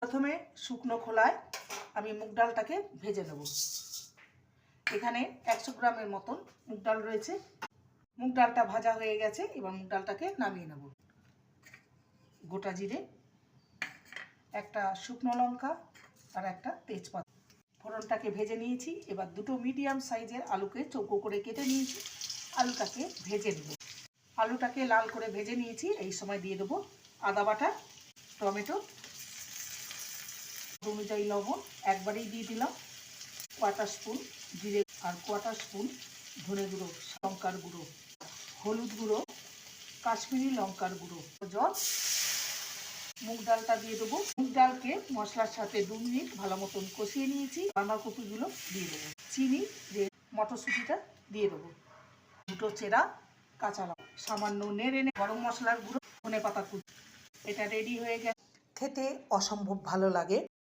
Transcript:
প্রথমে শুকনো খোলায় আমি মুগ ডালটাকে ভেজে নেব। এখানে 100 গ্রামের মতন মুগ ডাল রয়েছে। মুগ ডালটা ভাজা হয়ে গেছে, এবার মুগ ডালটাকে নামিয়ে নেব। গোটা জিরে, একটা শুকনো লঙ্কা আর একটা তেজপাতা, ফোড়নটাকে ভেজে নিয়েছি। এবার দুটো মিডিয়াম সাইজের আলুকে চৌকো করে কেটে নিয়েছি, আলুটাকে ভেজে নেব। আলুটাকে লাল করে ভেজে নিয়েছি। এই সময় দিয়ে দেবো আদা বাটা, টমেটো, অনুযায়ী লবণ একবারেই দিয়ে দিলাম, 1/4 স্পুন জিরে আর 1/4 স্পুন ধনে গুঁড়ো, লঙ্কার গুঁড়ো, হলুদ গুঁড়ো, কাশ্মীরি লঙ্কার গুঁড়ো, জল। মুগ ডালটা দিয়ে দেবো। মুগ ডালকে মশলার সাথে 2 মিনিট ভালো মতন কষিয়ে নিয়েছি। বাঁধাকপিগুলো দিয়ে দেবো, চিনি, যে মটরশুঁটিটা দিয়ে দেবো, দুটো চেরা কাঁচা লঙ্কা, সামান্য নেড়ে গরম মশলার গুঁড়ো, ধনে পাতা কুচি। এটা রেডি হয়ে গেছে। খেতে অসম্ভব ভালো লাগে।